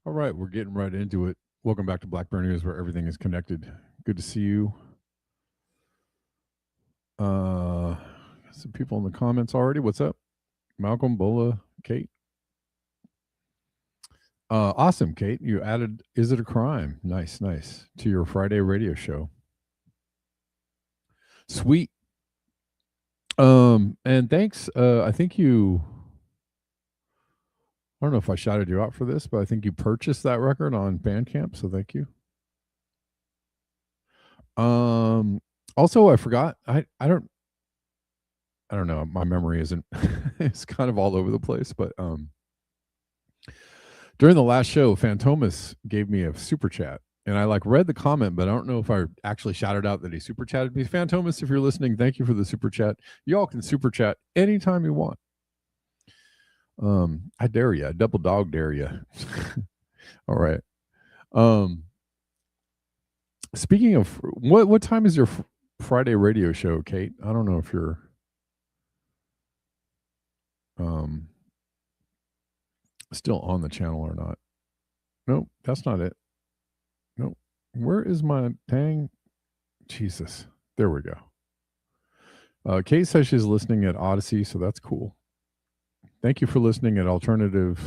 All right, we're getting right into it. Welcome back to Blackberry News, where everything is connected. Good to see you. Some people in the comments already. What's up? Malcolm, Bola, Kate. Awesome, Kate. You added Is It a Crime? Nice, nice. To your Friday radio show. Sweet. And thanks. I think you, I don't know if I shouted you out for this, but I think you purchased that record on Bandcamp, so thank you. Also, I forgot. I don't know. My memory isn't. It's kind of all over the place, but during the last show, Fantomas gave me a super chat, and I read the comment, but I don't know if I actually shouted out that he super chatted me. Fantomas, if you're listening, thank you for the super chat. Y'all can super chat anytime you want. I dare you. I double dog dare you. All right. Speaking of, what time is your Friday radio show, Kate? I don't know if you're still on the channel or not. Nope, that's not it. Nope. Where is my dang Jesus? There we go. Kate says she's listening at Odyssey, so that's cool. Thank you for listening at alternative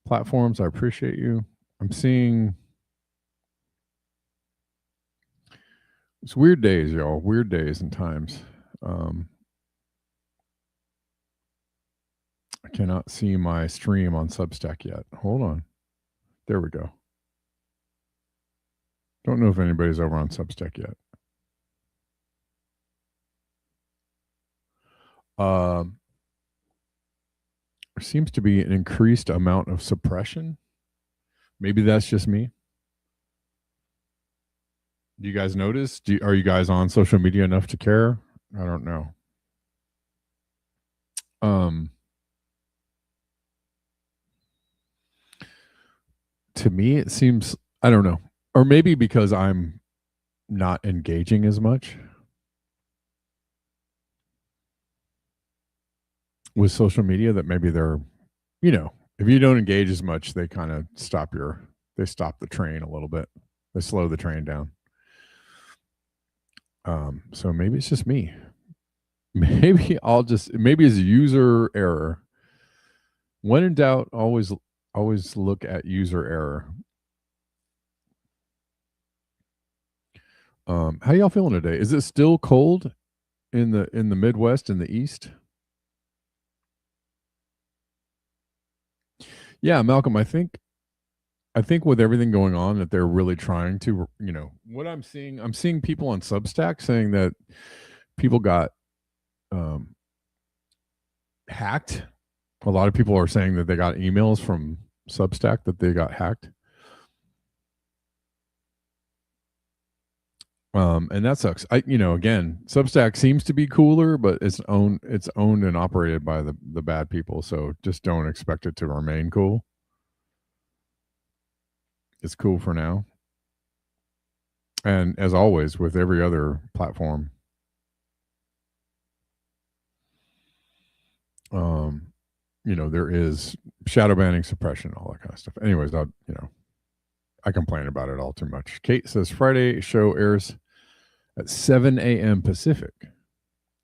platforms. I appreciate you. I'm seeing it's weird days, y'all. Weird days and times. I cannot see my stream on Substack yet. Hold on. There we go. Don't know if anybody's over on Substack yet. There seems to be an increased amount of suppression. Maybe that's just me. Do you guys notice? Are you guys on social media enough to care? I don't know. To me, it seems, I don't know. Or maybe because I'm not engaging as much with social media, that maybe they're, if you don't engage as much, they kind of stop the train a little bit. They slow the train down. So maybe it's just me. Maybe it's a user error. When in doubt, always look at user error. How y'all feeling today? Is it still cold in the Midwest and the East? Yeah, Malcolm, I think with everything going on that they're really trying to, what I'm seeing people on Substack saying that people got hacked. A lot of people are saying that they got emails from Substack that they got hacked. And that sucks. Again, Substack seems to be cooler, but it's owned and operated by the bad people. So just don't expect it to remain cool. It's cool for now. And as always, with every other platform, there is shadow banning, suppression, all that kind of stuff. Anyways, I complain about it all too much. Kate says Friday show airs at 7 a.m. Pacific,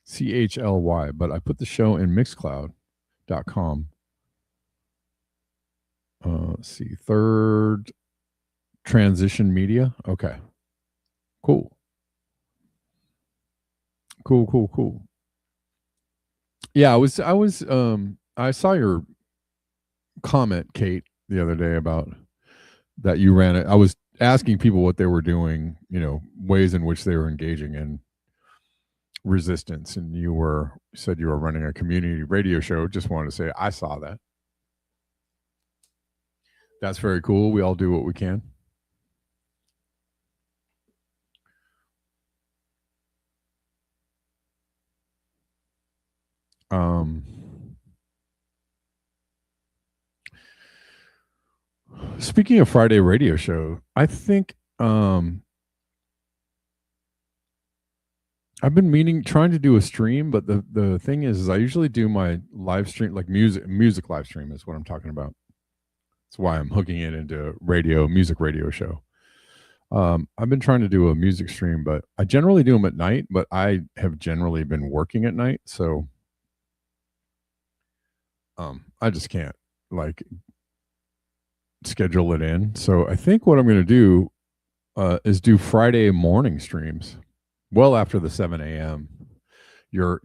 CHLY, but I put the show in Mixcloud.com. Let's see, third transition media. Okay, cool. Yeah, I saw your comment, Kate, the other day about that you ran it. I was asking people what they were doing, ways in which they were engaging in resistance, and you said you were running a community radio show. Just wanted to say I saw that. That's very cool. We all do what we can. Speaking of Friday radio show, I think I've been trying to do a stream, but the thing is I usually do my live stream, like music live stream is what I'm talking about. That's why I'm hooking it into music radio show. I've been trying to do a music stream, but I generally do them at night, but I have generally been working at night. So I just can't schedule it in. So I think what I'm going to do is do Friday morning streams well after the 7 a.m. Your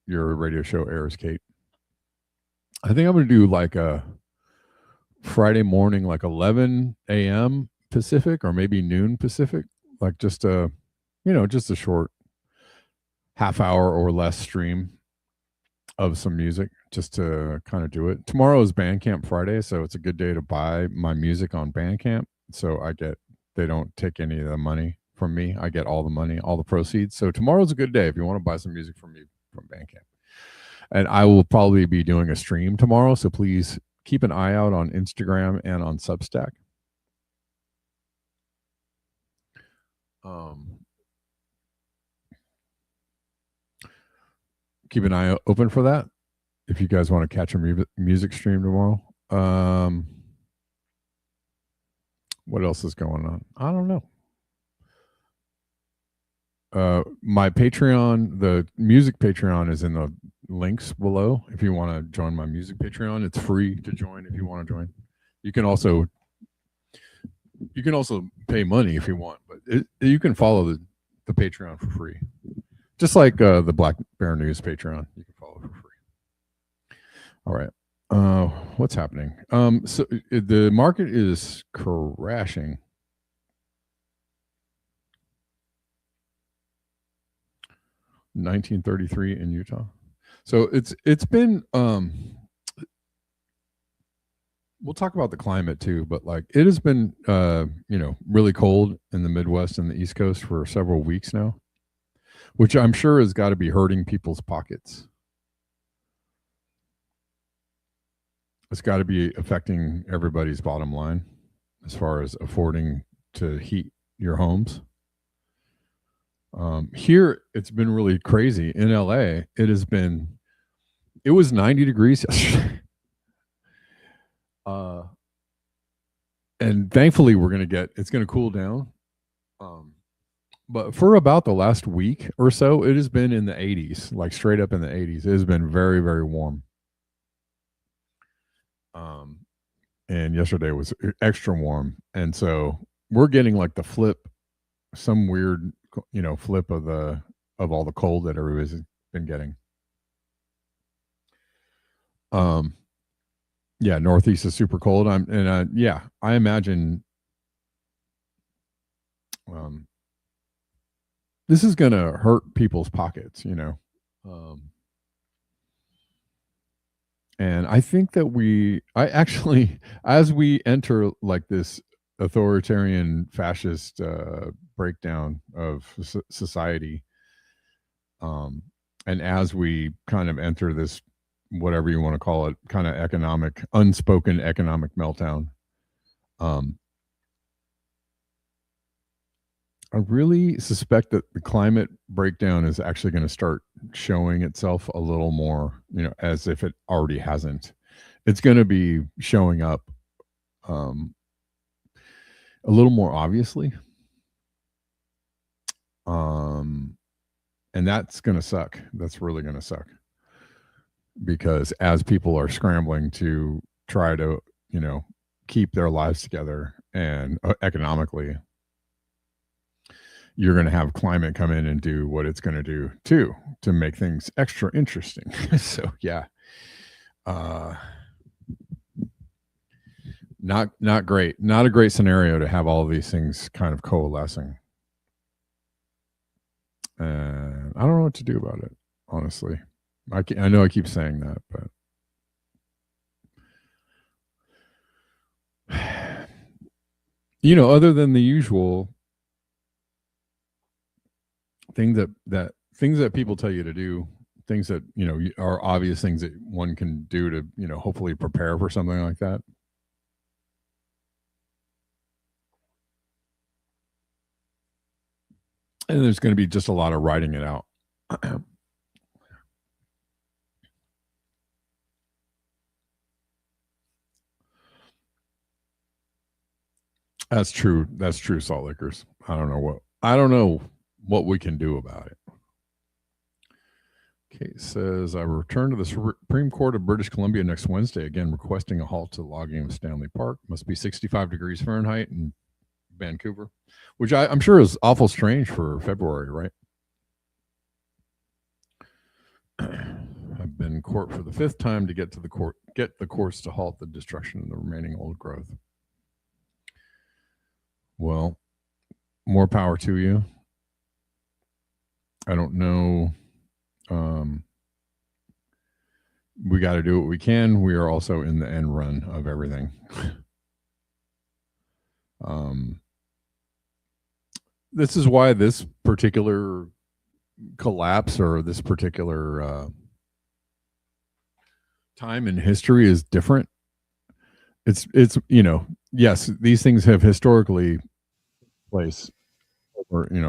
radio show airs, Kate. I think I'm going to do like a Friday morning, like 11 a.m. Pacific or maybe noon Pacific, like just a short half hour or less stream of some music just to kind of do it. Tomorrow is Bandcamp Friday, so it's a good day to buy my music on Bandcamp. So they don't take any of the money from me. I get all the money, all the proceeds. So tomorrow's a good day if you want to buy some music from me from Bandcamp. And I will probably be doing a stream tomorrow, so please keep an eye out on Instagram and on Substack. Keep an eye open for that if you guys want to catch a music stream tomorrow. What else is going on? I don't know. My Patreon, the music Patreon, is in the links below. If you want to join my music Patreon, it's free to join. If you want to join, you can also pay money if you want, but you can follow the Patreon for free, just like the Black Bear News Patreon. You can follow for free. All right. What's happening? So the market is crashing. $19.33 in Utah. So it's been we'll talk about the climate too, but like it has been really cold in the Midwest and the East Coast for several weeks now, which I'm sure has got to be hurting people's pockets. It's got to be affecting everybody's bottom line as far as affording to heat your homes. Here, it's been really crazy. In LA, it was 90 degrees yesterday. And thankfully it's going to cool down. But for about the last week or so, it has been in the 80s, like straight up in the 80s. It has been very, very warm. And yesterday was extra warm. And so we're getting like the flip, some weird, flip of all the cold that everybody's been getting. Yeah, Northeast is super cold. I imagine this is going to hurt people's pockets, and I think that as we enter like this authoritarian fascist breakdown of society, and as we kind of enter this, whatever you want to call it, kind of unspoken economic meltdown, I really suspect that the climate breakdown is actually going to start showing itself a little more, as if it already hasn't. It's going to be showing up a little more obviously. And that's going to suck. That's really going to suck. Because as people are scrambling to try to, keep their lives together and economically, you're going to have climate come in and do what it's going to do too, to make things extra interesting. So yeah, not great. Not a great scenario to have all of these things kind of coalescing. And I don't know what to do about it, honestly. I know I keep saying that, but other than the usual things that people tell you to do, things that are obvious things that one can do to hopefully prepare for something like that. And there's going to be just a lot of writing it out. That's true, Salt Lickers. I don't know what we can do about it. Kate says, I return to the Supreme Court of British Columbia next Wednesday, again requesting a halt to logging of Stanley Park. Must be 65 degrees Fahrenheit in Vancouver, which I'm sure is awful strange for February, right? I've been in court for the 5th time to get the courts to halt the destruction of the remaining old growth. Well, more power to you. I don't know. We got to do what we can. We are also in the end run of everything. This is why this particular collapse or this particular time in history is different. It's yes, these things have historically place over and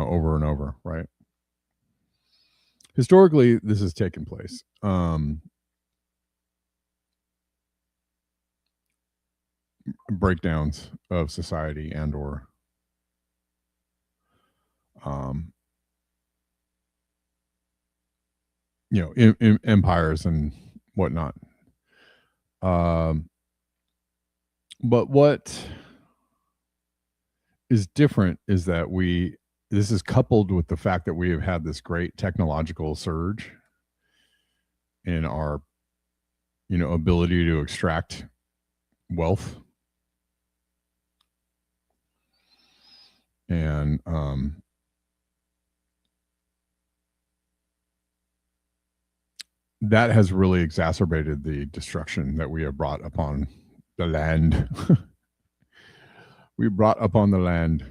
over, right? Historically, this has taken place. Breakdowns of society and or empires and whatnot. But what is different is that this is coupled with the fact that we have had this great technological surge in our ability to extract wealth, and that has really exacerbated the destruction that we have brought upon the land. We brought upon the land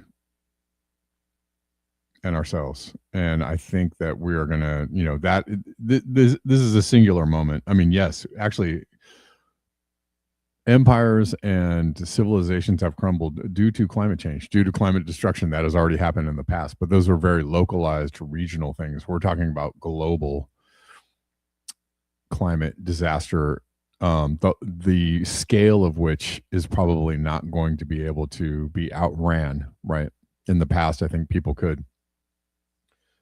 and ourselves. And I think that we are going to, this is a singular moment. I mean, yes, actually, empires and civilizations have crumbled due to climate change, due to climate destruction that has already happened in the past. But those are very localized, regional things. We're talking about global climate disaster the scale of which is probably not going to be able to be outran, right? In the past, I think people could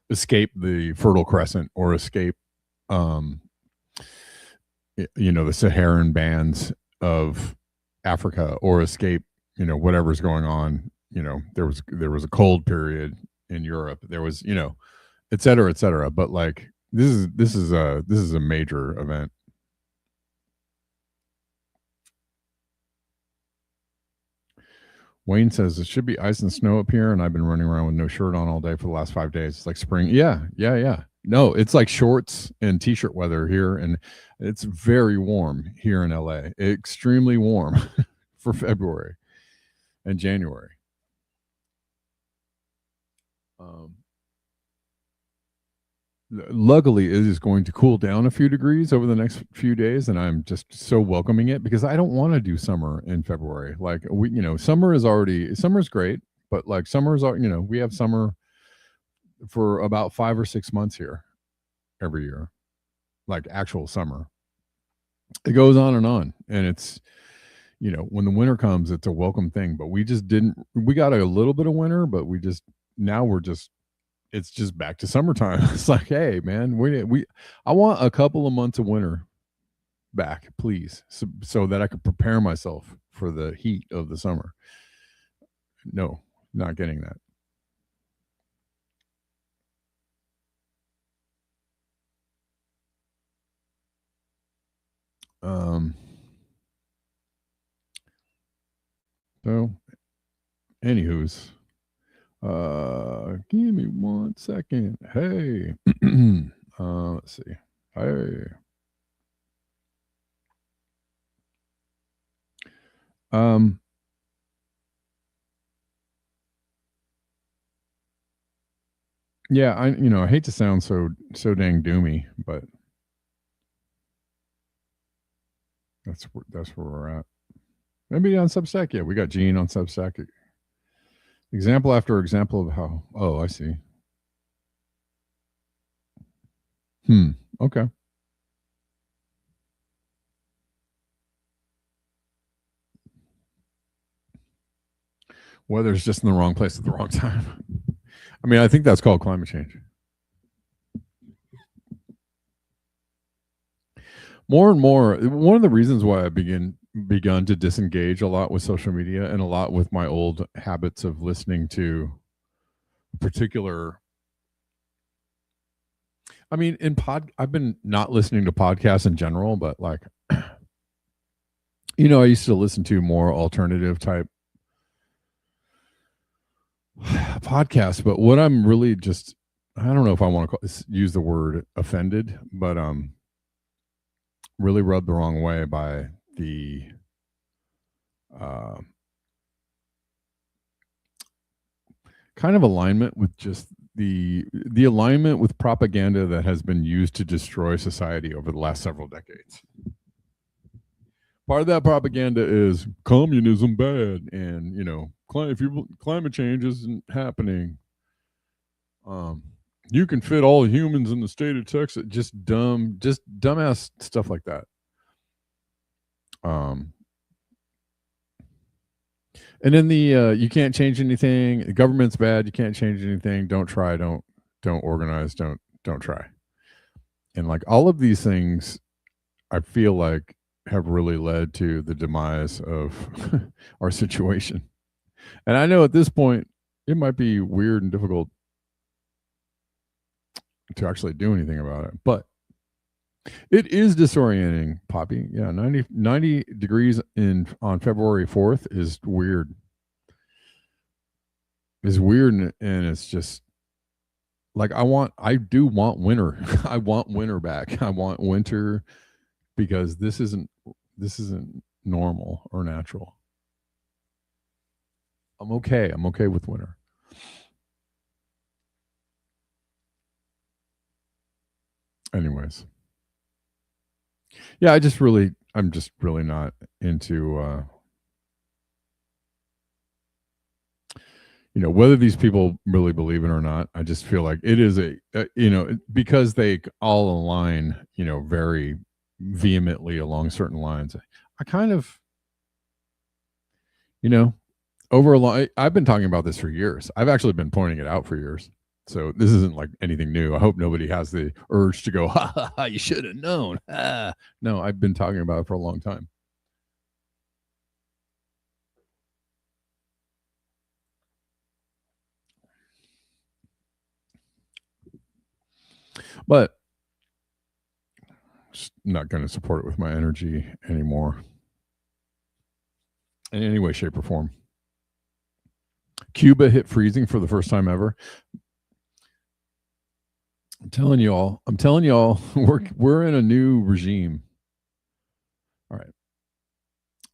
escape the Fertile Crescent or escape, the Saharan bands of Africa, or escape, whatever's going on. There was a cold period in Europe. There was, et cetera, et cetera. But like this is a major event. Wayne says it should be ice and snow up here, and I've been running around with no shirt on all day for the last 5 days. It's like spring. Yeah. No, it's like shorts and t-shirt weather here, and it's very warm here in LA. Extremely warm for February and January. Luckily, it is going to cool down a few degrees over the next few days, and I'm just so welcoming it, because I don't want to do summer in February. Like summer's great, but like we have summer for about 5 or 6 months here every year, like actual summer. It goes on, and it's when the winter comes, it's a welcome thing. But we got a little bit of winter, but it's just back to summertime. It's like, hey man, I want a couple of months of winter back, please, so that I could prepare myself for the heat of the summer. No, not getting that. So anywho's, give me 1 second. Hey, let's see. Hey, yeah, I hate to sound so dang doomy, but that's where we're at. Maybe on Substack. Yeah, we got Gene on Substack. Example after example of how. Oh, I see. Okay. Weather's just in the wrong place at the wrong time. I mean, I think that's called climate change. More and more, one of the reasons why I begun to disengage a lot with social media, and a lot with my old habits of listening to particular. I mean, I've been not listening to podcasts in general, but like, I used to listen to more alternative type podcasts. But what I'm really just, I don't know if I want to use the word offended, but really rubbed the wrong way by the kind of alignment with just the alignment with propaganda that has been used to destroy society over the last several decades. Part of that propaganda is communism bad, and if climate change isn't happening, you can fit all humans in the state of Texas. Just dumbass stuff like that. And then you can't change anything. The government's bad. You can't change anything. Don't try. Don't organize. Don't try. And like all of these things, I feel like have really led to the demise of our situation. And I know at this point it might be weird and difficult to actually do anything about it, but it is disorienting, Poppy. Yeah, 90 degrees on February 4th is weird. It's weird, and it's just like I do want winter. I want winter back. I want winter, because this isn't normal or natural. I'm okay. I'm okay with winter. Anyways. Yeah, I'm just really not into whether these people really believe it or not. I just feel like it is because they all align, very vehemently along certain lines. I kind of, you know, over a long, I've been talking about this for years. I've actually been pointing it out for years. So this isn't like anything new. I hope nobody has the urge to go, ha ha ha, you should have known. Ah. No, I've been talking about it for a long time. But just not going to support it with my energy anymore in any way, shape, or form. Cuba hit freezing for the first time ever. I'm telling y'all, we're in a new regime. All right.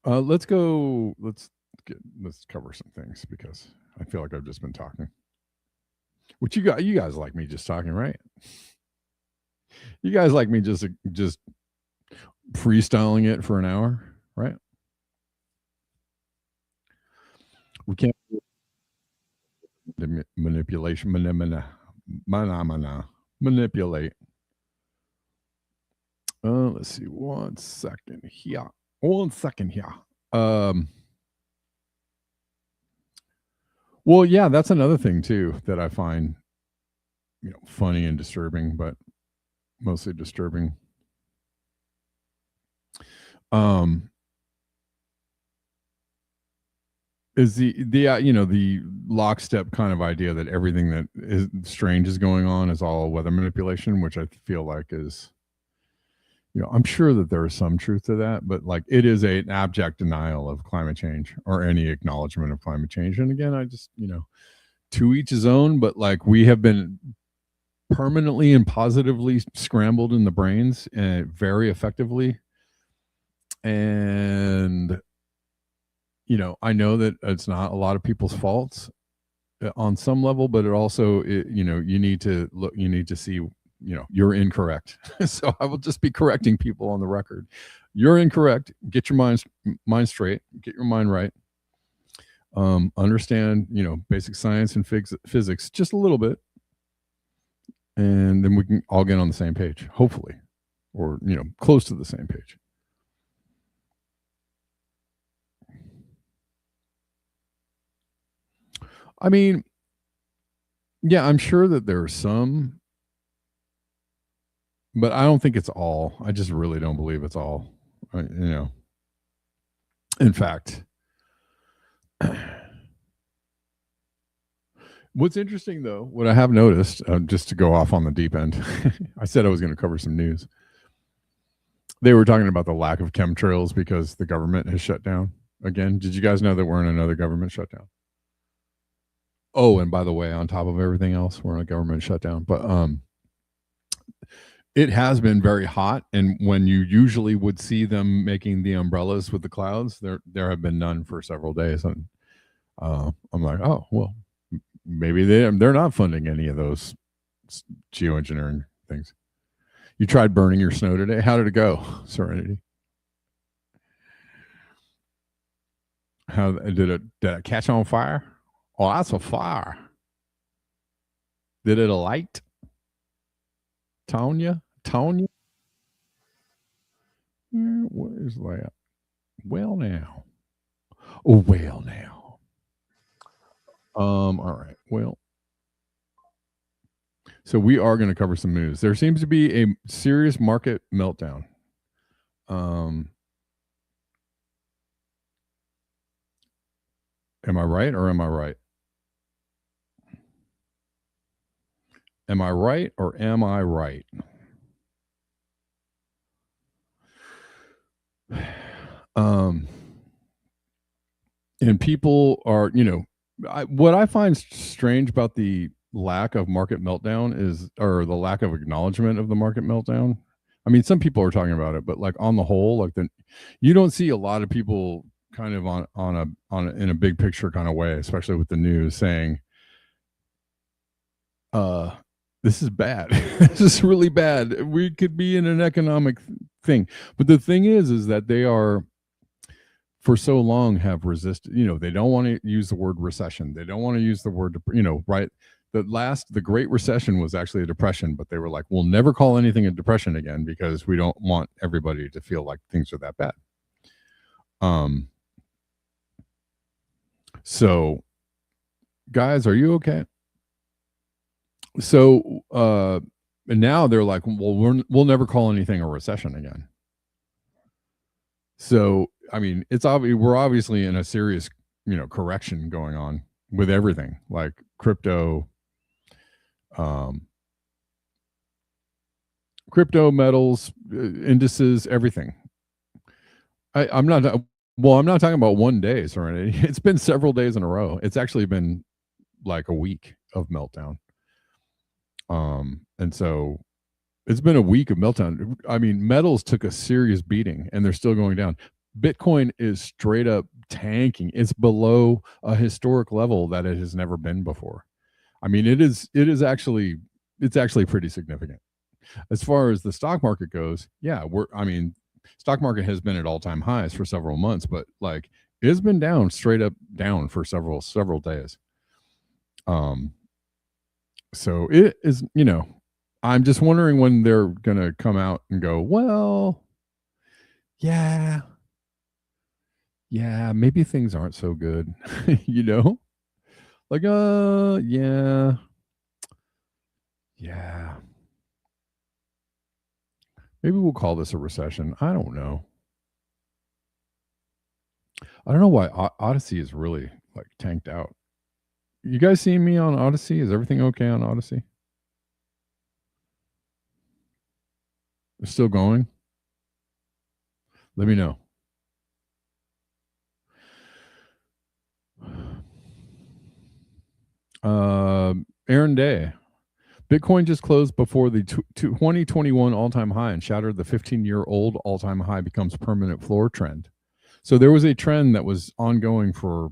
Let's cover some things because I feel like I've just been talking. Which you guys like me just talking, right? You guys like me just freestyling it for an hour, right? We can't manipulation, manipulate. Let's see. 1 second here. 1 second here. Well, yeah, that's another thing too that I find, funny and disturbing, but mostly disturbing. Is the lockstep kind of idea that everything that is strange is going on is all weather manipulation, which I feel like is, I'm sure that there is some truth to that, but like it is an abject denial of climate change or any acknowledgement of climate change. And again, I just, to each his own, but like we have been permanently and positively scrambled in the brains very effectively. And I know that it's not a lot of people's faults on some level, but it also, you need to look, you need to see, you're incorrect. So I will just be correcting people on the record. You're incorrect. Get your mind straight. Get your mind right. Understand, basic science and physics just a little bit. And then we can all get on the same page, hopefully, or, close to the same page. I mean, yeah, I'm sure that there are some, but I don't think it's all. I just really don't believe it's all. In fact, what's interesting though, what I have noticed, just to go off on the deep end, I said I was going to cover some news. They were talking about the lack of chemtrails because the government has shut down again. Did you guys know that we're in another government shutdown? Oh, and by the way, on top of everything else, we're in a government shutdown. But it has been very hot, and when you usually would see them making the umbrellas with the clouds, there have been none for several days, and I'm like, oh well, maybe they're not funding any of those geoengineering things. You tried burning your snow today. How did it go, Serenity? How did it catch on fire? Oh, that's a fire. Did it alight? Tonya? Where's that? Well now. Oh, well now. All right. Well, so we are going to cover some news. There seems to be a serious market meltdown. Am I right or am I right? Am I right or am I right? And people are, what I find strange about the lack of market meltdown is, or the lack of acknowledgement of the market meltdown. I mean, some people are talking about it, but like on the whole, like you don't see a lot of people kind of on in a big picture kind of way, especially with the news saying, this is bad. This is really bad. We could be in an economic thing. But the thing is that they are, for so long, have resisted. They don't want to use the word recession. They don't want to use the word, right? The Great Recession was actually a depression, but they were like, we'll never call anything a depression again because we don't want everybody to feel like things are that bad. So guys, are you okay? So and now they're like, well, we'll never call anything a recession again. So I mean, it's obvious we're obviously in a serious, correction going on with everything, like crypto, crypto, metals, indices, everything. I'm not talking about one day, Serenity. It's been several days in a row. It's actually been like a week of meltdown. And so it's been a week of meltdown. I mean, metals took a serious beating and they're still going down. Bitcoin is straight up tanking. It's below a historic level that it has never been before. I mean, it's actually pretty significant. As far as the stock market goes, yeah, stock market has been at all-time highs for several months, but like it's been down, straight up down for several days. So it is, I'm just wondering when they're going to come out and go, well, yeah, maybe things aren't so good, like, yeah. Maybe we'll call this a recession. I don't know. I don't know why Odyssey is really like tanked out. You guys seeing me on Odyssey? Is everything okay on Odyssey? It's still going? Let me know. Aaron Day. Bitcoin just closed before the 2021 all-time high and shattered the 15-year-old all-time high becomes permanent floor trend. So there was a trend that was ongoing for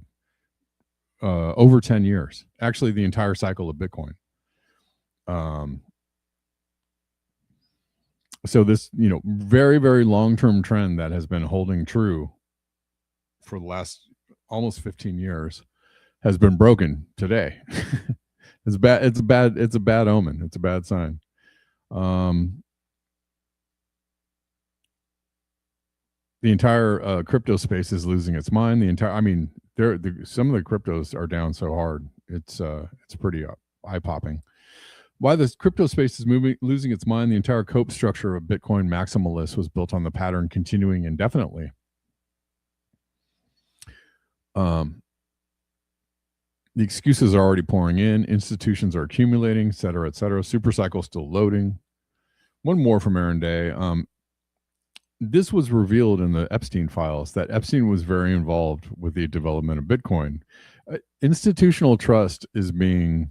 over 10 years, actually the entire cycle of Bitcoin. So this, very, very long-term trend that has been holding true for the last almost 15 years has been broken today. It's bad. It's bad. It's a bad omen. It's a bad sign. The entire crypto space is losing its mind. Some of the cryptos are down so hard. It's pretty eye-popping. Why the crypto space is losing its mind, the entire cope structure of Bitcoin maximalists was built on the pattern continuing indefinitely. The excuses are already pouring in. Institutions are accumulating, et cetera, et cetera. Super cycle still loading. One more from Aaron Day. This was revealed in the Epstein files that Epstein was very involved with the development of Bitcoin. Institutional trust is being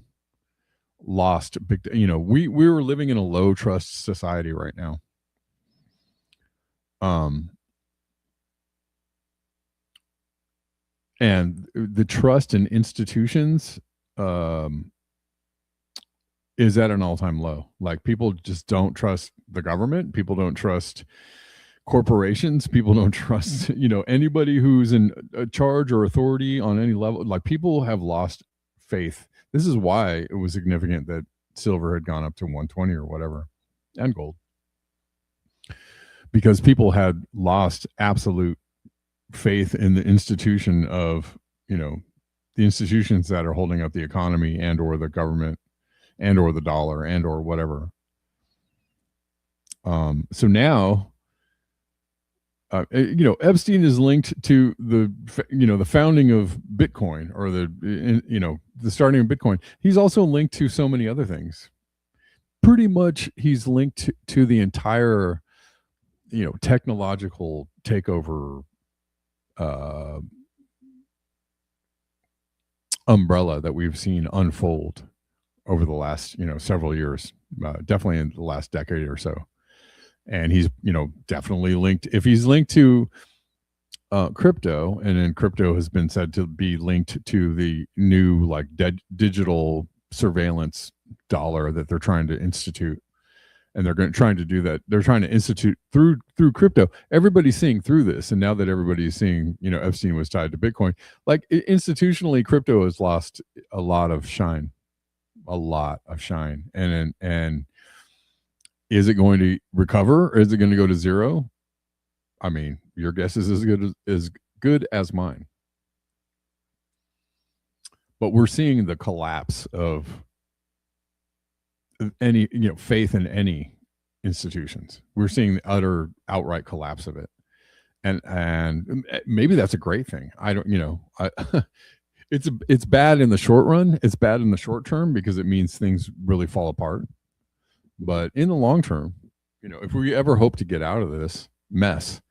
lost. We were living in a low trust society right now. And the trust in institutions is at an all-time low. Like people just don't trust the government. People don't trust corporations. People don't trust, anybody who's in a charge or authority on any level. Like people have lost faith. This is why it was significant that silver had gone up to 120 or whatever, and gold, because people had lost absolute faith in the institution of, the institutions that are holding up the economy and or the government and or the dollar and or whatever. So now, Epstein is linked to the founding of Bitcoin or the starting of Bitcoin. He's also linked to so many other things. Pretty much he's linked to the entire, technological takeover umbrella that we've seen unfold over the last, several years, definitely in the last decade or so. And he's, definitely linked. If he's linked to crypto, and then crypto has been said to be linked to the new digital surveillance dollar that they're trying to institute, and they're trying to do that. They're trying to institute through crypto. Everybody's seeing through this, and now that everybody's seeing, Epstein was tied to Bitcoin. Like institutionally, crypto has lost a lot of shine. shine. And is it going to recover, or is it going to go to zero? I mean, your guess is as good as mine. But we're seeing the collapse of any, faith in any institutions. We're seeing the utter outright collapse of it. And maybe that's a great thing. I don't, it's bad in the short run. It's bad in the short term because it means things really fall apart. But in the long term, if we ever hope to get out of this mess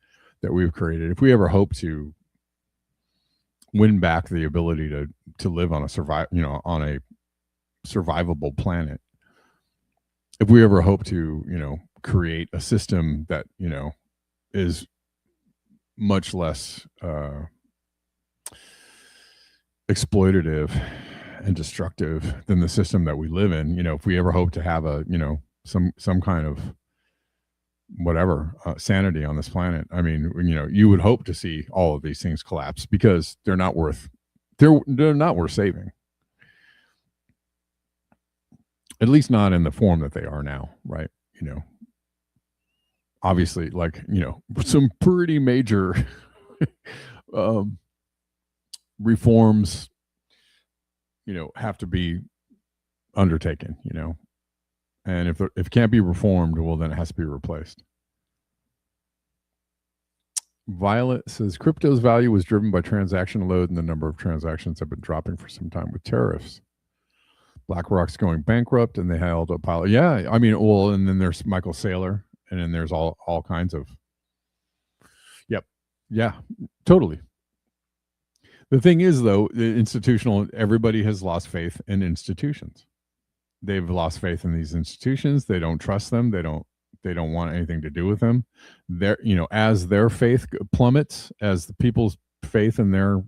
that we've created, if we ever hope to win back the ability to live on on a survivable planet, if we ever hope to, create a system that, is much less exploitative and destructive than the system that we live in, if we ever hope to have a, some kind of whatever sanity on this planet, I mean, you would hope to see all of these things collapse because they're not worth saving. At least not in the form that they are now, right? Obviously, like, some pretty major reforms, have to be undertaken, and if it can't be reformed, well, then it has to be replaced. Violet says crypto's value was driven by transaction load, and the number of transactions have been dropping for some time with tariffs. BlackRock's going bankrupt, and they held a pile. Yeah, I mean, well, and then there's Michael Saylor, and then there's all kinds of. Yep, yeah, totally. The thing is, though, everybody has lost faith in institutions. They've lost faith in these institutions. They don't trust them. They don't want anything to do with them. As their faith plummets, as the people's faith in their,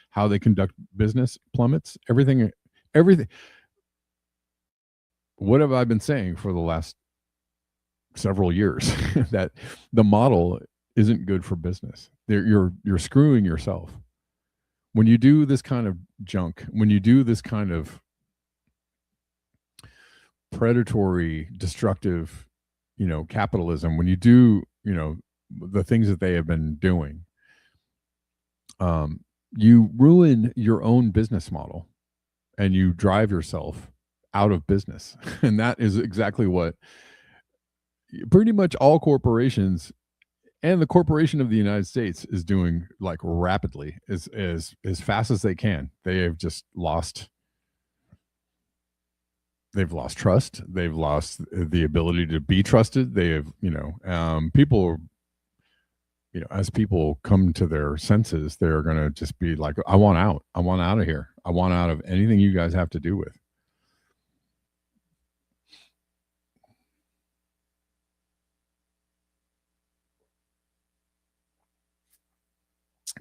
how they conduct business plummets, everything. What have I been saying for the last several years? That the model isn't good for business. You're screwing yourself when you do this kind of junk, when you do this kind of predatory, destructive, capitalism, when you do, the things that they have been doing, you ruin your own business model and you drive yourself out of business. And that is exactly what pretty much all corporations and the corporation of the United States is doing, like, rapidly, as fast as they can. They have just they've lost trust. They've lost the ability to be trusted. They have, people, as people come to their senses, they're going to just be like, I want out. I want out of here. I want out of anything you guys have to do with.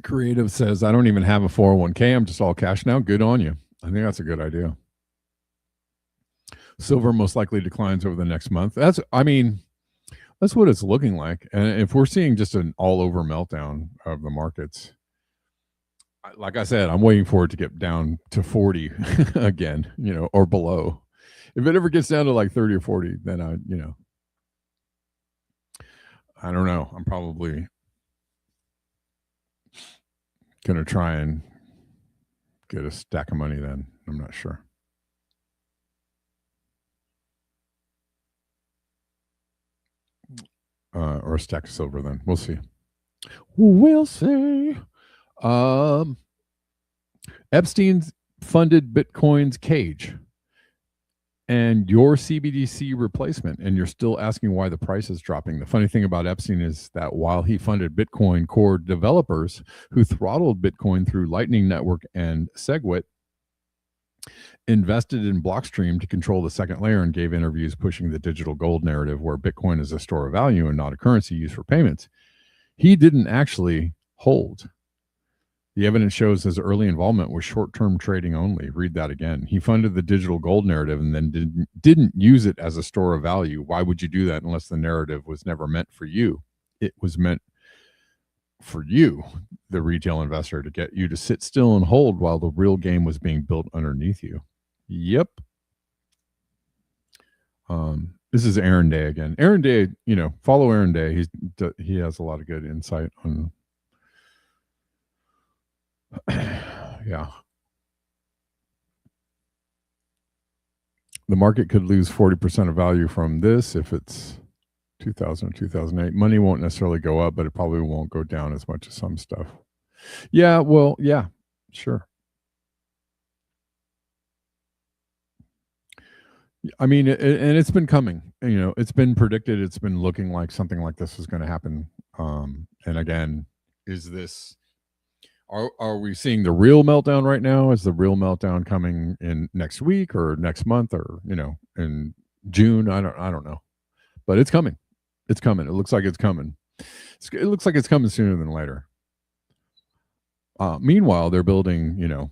Creative says, I don't even have a 401k. I'm just all cash now. Good on you. I think that's a good idea. Silver most likely declines over the next month. That's what it's looking like. And if we're seeing just an all-over meltdown of the markets, like I said, I'm waiting for it to get down to 40 again, or below. If it ever gets down to like 30 or 40, then I don't know. I'm probably going to try and get a stack of money then. I'm not sure. Or a stack of silver then. We'll see. We'll see. Epstein's funded Bitcoin's cage and your CBDC replacement, and you're still asking why the price is dropping. The funny thing about Epstein is that while he funded Bitcoin core developers who throttled Bitcoin through Lightning Network and SegWit, invested in Blockstream to control the second layer, and gave interviews pushing the digital gold narrative where Bitcoin is a store of value and not a currency used for payments, he didn't actually hold. The evidence shows his early involvement was short-term trading only. Read that again. He funded the digital gold narrative and then didn't use it as a store of value. Why would you do that unless the narrative was never meant for you? It was meant for you, the retail investor, to get you to sit still and hold while the real game was being built underneath you. Yep. This is Aaron Day again. Aaron Day, follow Aaron Day. He has a lot of good insight on. Yeah. The market could lose 40% of value from this if it's 2000 or 2008. Money won't necessarily go up, but it probably won't go down as much as some stuff. Yeah, well, yeah, sure. I mean, and it's been coming. It's been predicted. It's been looking like something like this is going to happen. And again, is this? Are we seeing the real meltdown right now? Is the real meltdown coming in next week or next month or in June? I don't know, but it's coming. It's coming. It looks like it's coming. It looks like it's coming sooner than later. Meanwhile, they're building.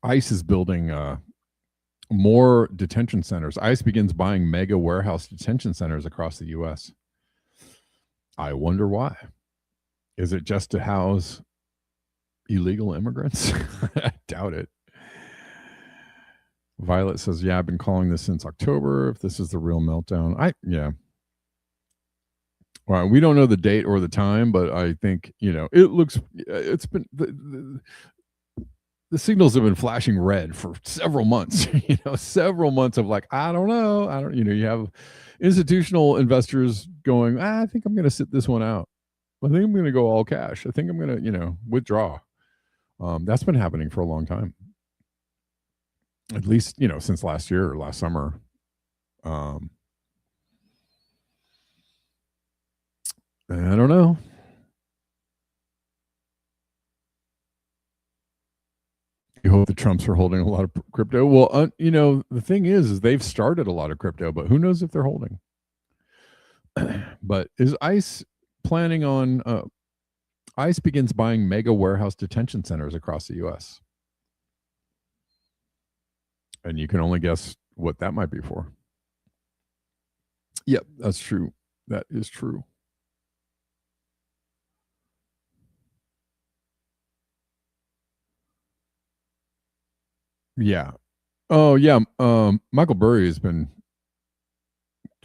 ICE is building more detention centers. ICE begins buying mega warehouse detention centers across the U.S. I wonder why. Is it just to house illegal immigrants? I doubt it. Violet says, yeah, I've been calling this since October. If this is the real meltdown, yeah. Well, we don't know the date or the time, but I think, it looks, it's been, the signals have been flashing red for several months, several months of like, I don't know. You have institutional investors going, I think I'm going to sit this one out. I think I'm going to go all cash. I think I'm going to, withdraw. That's been happening for a long time. At least, since last year or last summer. I don't know. You hope the Trumps are holding a lot of crypto. Well, the thing is they've started a lot of crypto, but who knows if they're holding. But is ICE planning on ICE begins buying mega warehouse detention centers across the U.S. And you can only guess what that might be for. Yep, that's true. That is true. Yeah. Oh, yeah. Michael Burry has been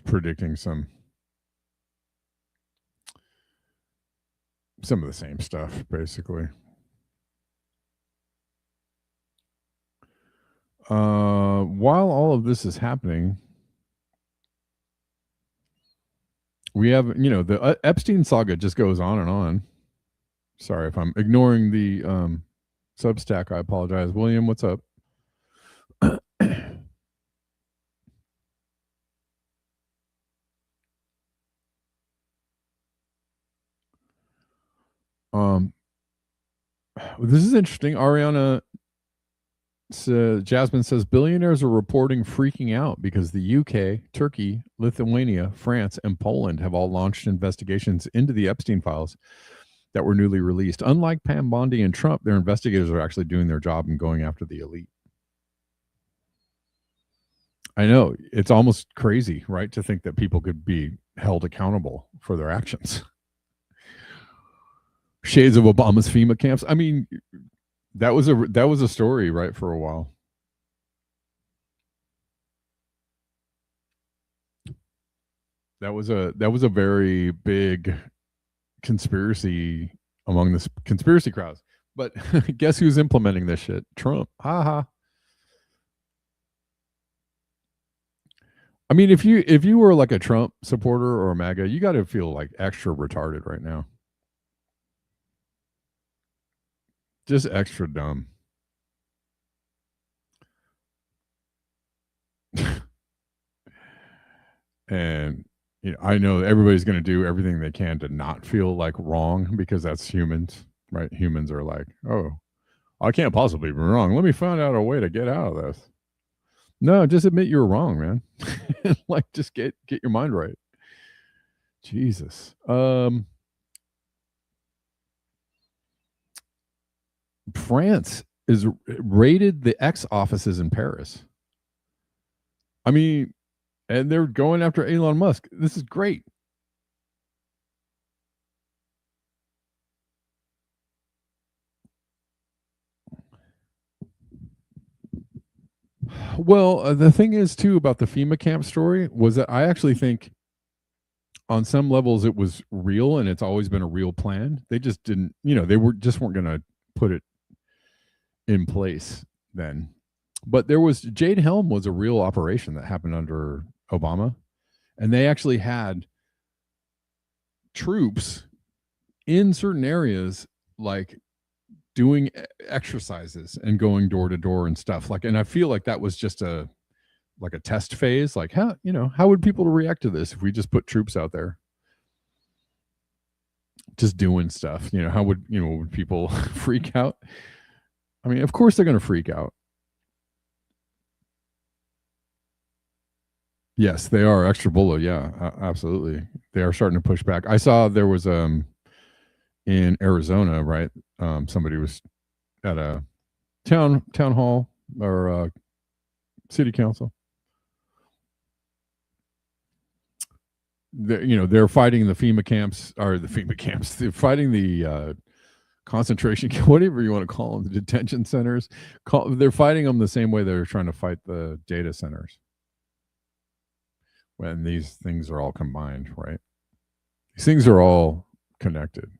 predicting some of the same stuff, basically. While all of this is happening, we have, the Epstein saga just goes on and on. Sorry if I'm ignoring the Substack. I apologize. William, what's up? This is interesting. Ariana Jasmine says billionaires are reporting freaking out because the UK, Turkey, Lithuania, France, and Poland have all launched investigations into the Epstein files that were newly released. Unlike Pam Bondi and Trump, their investigators are actually doing their job and going after the elite. I know. It's almost crazy, right, to think that people could be held accountable for their actions. Shades of Obama's FEMA camps. I mean, that was a story, right, for a while. That was a very big conspiracy among the conspiracy crowds. But guess who's implementing this shit? Trump. Ha. I mean, if you were like a Trump supporter or a MAGA, you got to feel like extra retarded right now. Just extra dumb. And I know everybody's going to do everything they can to not feel like wrong because that's humans, right? Humans are like, oh, I can't possibly be wrong. Let me find out a way to get out of this. No, just admit you're wrong, man. Like, just get your mind right. Jesus. France is raided the X offices in Paris. I mean, and they're going after Elon Musk. This is great. Well, the thing is too about the FEMA camp story was that I actually think on some levels it was real and it's always been a real plan. They just didn't, they weren't going to put it in place then. But there was Jade Helm was a real operation that happened under Obama, and they actually had troops in certain areas like doing exercises and going door to door and stuff like, and I feel like that was just a test phase, like how would people react to this if we just put troops out there just doing stuff? How would people freak out? I mean, of course they're going to freak out. Yes, they are extra bullet. Yeah, absolutely. They are starting to push back. I saw there was in Arizona, right? Somebody was at a town hall or city council. They're fighting the FEMA camps, or the FEMA camps. They're fighting the concentration, whatever you want to call them, the detention centers. They're fighting them the same way they're trying to fight the data centers. When these things are all combined, right? These things are all connected.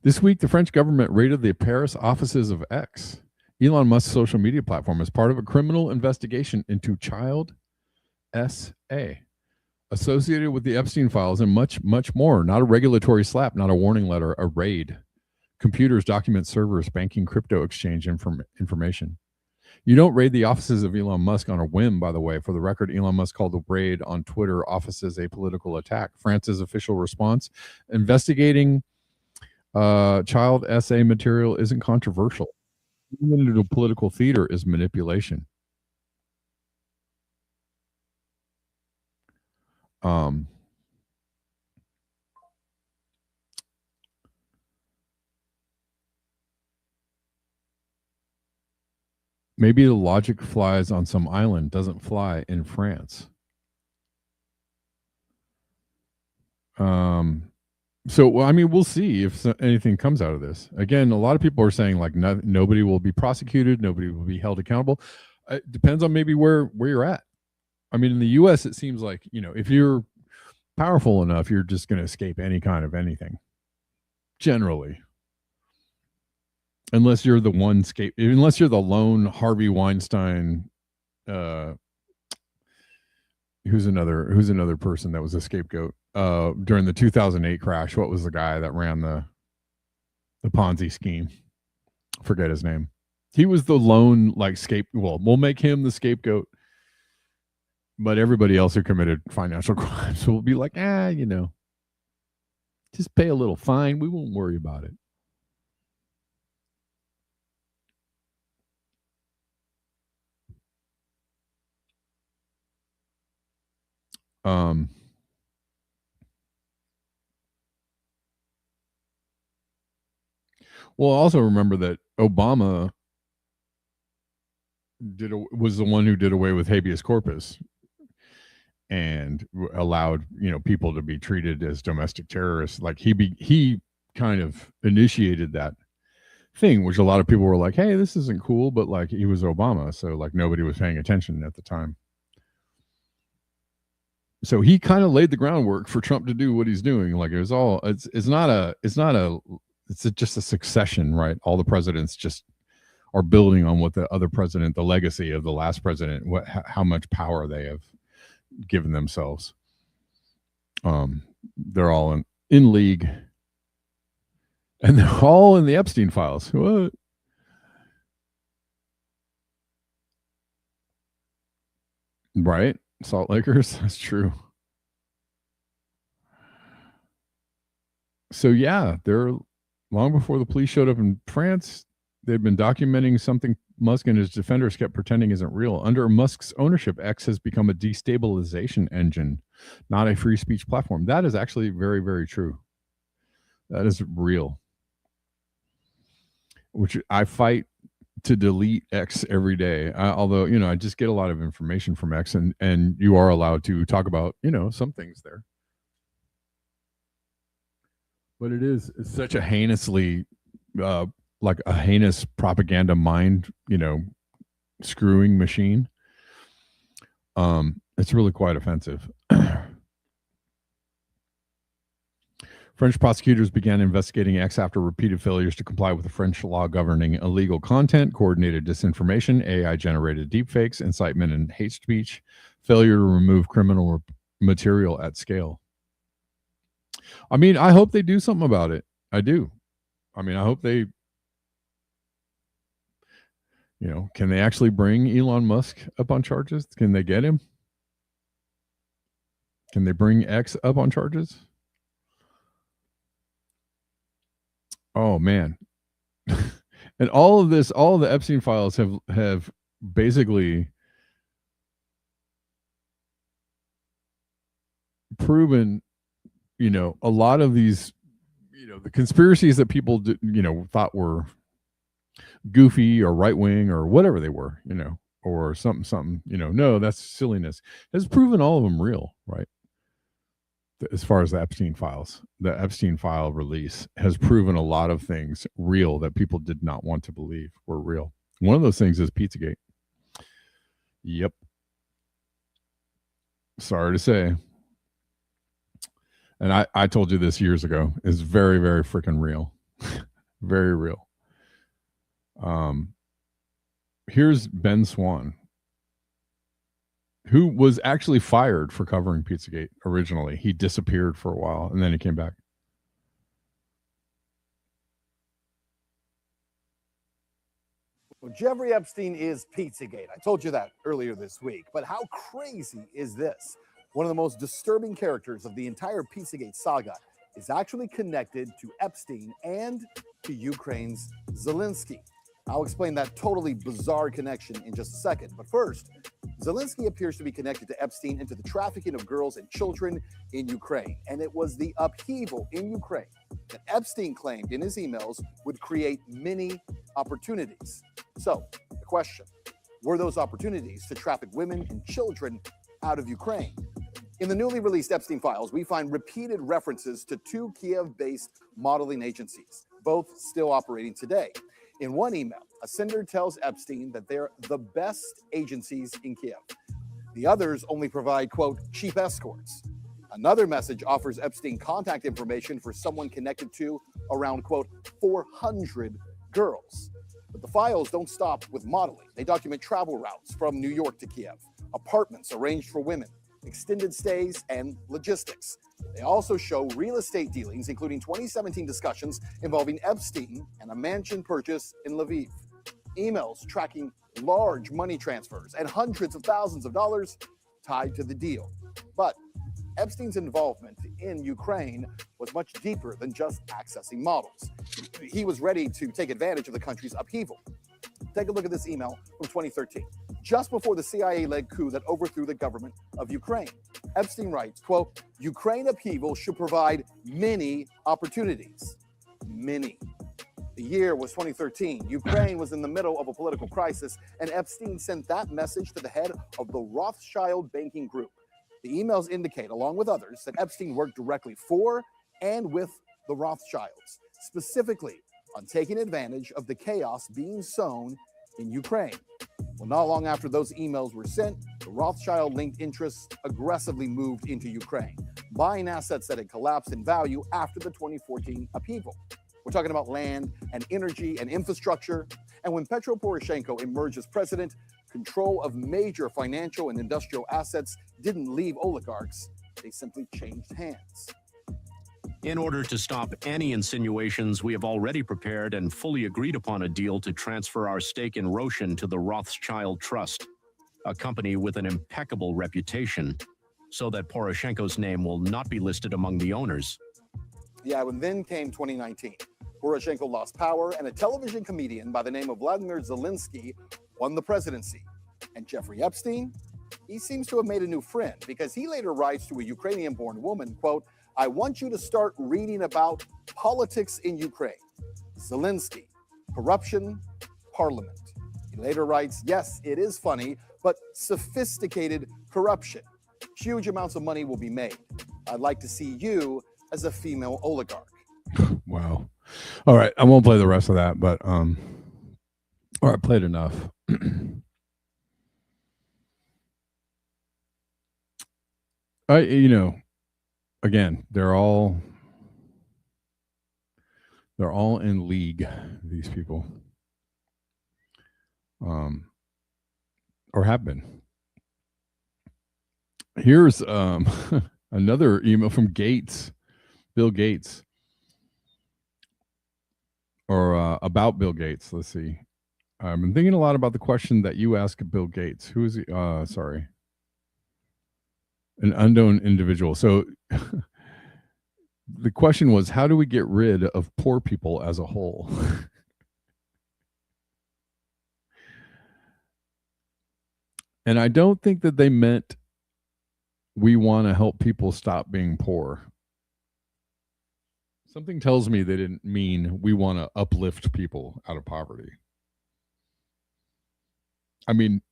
This week, the French government raided the Paris offices of X, Elon Musk's social media platform, as part of a criminal investigation into child SA associated with the Epstein files and much, much more. Not a regulatory slap, not a warning letter, a raid. Computers, documents, servers, banking, crypto exchange information. You don't raid the offices of Elon Musk on a whim, by the way. For the record, Elon Musk called the raid on Twitter offices a political attack. France's official response: investigating child SA material isn't controversial. Even into political theater is manipulation. Maybe the logic flies on some island, doesn't fly in France. So, I mean, we'll see if anything comes out of this. Again, a lot of people are saying like nobody will be prosecuted, nobody will be held accountable. It depends on maybe where you're at. I mean, in the U.S., it seems like if you're powerful enough, you're just going to escape any kind of anything. Generally, unless you're the unless you're the lone Harvey Weinstein. Who's another person that was a scapegoat during the 2008 crash? What was the guy that ran the Ponzi scheme? Forget his name. He was the lone well, we'll make him the scapegoat, but everybody else who committed financial crimes will be like, just pay a little fine. We won't worry about it. Well, also remember that Obama was the one who did away with habeas corpus and allowed people to be treated as domestic terrorists. Like he kind of initiated that thing, which a lot of people were like, hey, this isn't cool, but like he was Obama, so like nobody was paying attention at the time. So he kind of laid the groundwork for Trump to do what he's doing. Like it's just a succession, right? All the presidents just are building on what the other president, the legacy of the last president, how much power they have given themselves. They're all in league, and they're all in the Epstein files. What? Right? Salt Lakers. That's true. So yeah, they're long before the police showed up in France. They've been documenting something Musk and his defenders kept pretending isn't real. Under Musk's ownership, X has become a destabilization engine, not a free speech platform. That is actually very, very true. That is real. Which I fight to delete X every day. Although, I just get a lot of information from X, and you are allowed to talk about, some things there. But it's such a heinously like a heinous propaganda mind, screwing machine. It's really quite offensive. French prosecutors began investigating X after repeated failures to comply with the French law governing illegal content, coordinated disinformation, AI-generated deepfakes, incitement and hate speech, failure to remove criminal material at scale. I mean, I hope they do something about it. I do. I mean, I hope they, can they actually bring Elon Musk up on charges? Can they get him? Can they bring X up on charges? Oh man. And all of this, all of the Epstein files have basically proven, a lot of these, the conspiracies that people thought were goofy or right wing or whatever they were, or something, no, that's silliness, has proven all of them real, right? As far as the Epstein files, the Epstein file release has proven a lot of things real that people did not want to believe were real. One of those things is Pizzagate. Yep. Sorry to say. And I told you this years ago, is very, very freaking real. Very real. Here's Ben Swan, who was actually fired for covering Pizzagate originally. He disappeared for a while, and then he came back. Well, Jeffrey Epstein is Pizzagate. I told you that earlier this week. But how crazy is this? One of the most disturbing characters of the entire Pizzagate saga is actually connected to Epstein and to Ukraine's Zelensky. I'll explain that totally bizarre connection in just a second. But first, Zelensky appears to be connected to Epstein into the trafficking of girls and children in Ukraine. And it was the upheaval in Ukraine that Epstein claimed in his emails would create many opportunities. So, the question, were those opportunities to traffic women and children out of Ukraine? In the newly released Epstein files, we find repeated references to two Kiev-based modeling agencies, both still operating today. In one email, a sender tells Epstein that they're the best agencies in Kiev. The others only provide, quote, cheap escorts. Another message offers Epstein contact information for someone connected to around, quote, 400 girls. But the files don't stop with modeling. They document travel routes from New York to Kiev, apartments arranged for women, extended stays, and logistics. They also show real estate dealings, including 2017 discussions involving Epstein and a mansion purchase in Lviv. Emails tracking large money transfers and hundreds of thousands of dollars tied to the deal. But Epstein's involvement in Ukraine was much deeper than just accessing models. He was ready to take advantage of the country's upheaval. Take a look at this email from 2013, just before the CIA-led coup that overthrew the government of Ukraine. Epstein writes, quote, Ukraine upheaval should provide many opportunities. Many. The year was 2013. Ukraine was in the middle of a political crisis, and Epstein sent that message to the head of the Rothschild banking group. The emails indicate, along with others, that Epstein worked directly for and with the Rothschilds, specifically on taking advantage of the chaos being sown in Ukraine. Well, not long after those emails were sent, the Rothschild-linked interests aggressively moved into Ukraine, buying assets that had collapsed in value after the 2014 upheaval. We're talking about land and energy and infrastructure. And when Petro Poroshenko emerged as president, control of major financial and industrial assets didn't leave oligarchs. They simply changed hands. In order to stop any insinuations, we have already prepared and fully agreed upon a deal to transfer our stake in Roshan to the Rothschild Trust, a company with an impeccable reputation, so that Poroshenko's name will not be listed among the owners. Yeah, and then came 2019. Poroshenko lost power, and a television comedian by the name of Vladimir Zelensky won the presidency. And Jeffrey Epstein, he seems to have made a new friend, because he later writes to a Ukrainian-born woman, quote, I want you to start reading about politics in Ukraine. Zelensky, corruption, parliament. He later writes, yes, it is funny, but sophisticated corruption. Huge amounts of money will be made. I'd like to see you as a female oligarch. Wow. All right, I won't play the rest of that, but or I played enough. Again, they're all in league, these people. Or have been. Here's another email from Gates, Bill Gates, or about Bill Gates. Let's see. I've been thinking a lot about the question that you asked Bill Gates. Who is he? Sorry. An unknown individual. So the question was, how do we get rid of poor people as a whole? And I don't think that they meant we want to help people stop being poor. Something tells me they didn't mean we want to uplift people out of poverty. I mean,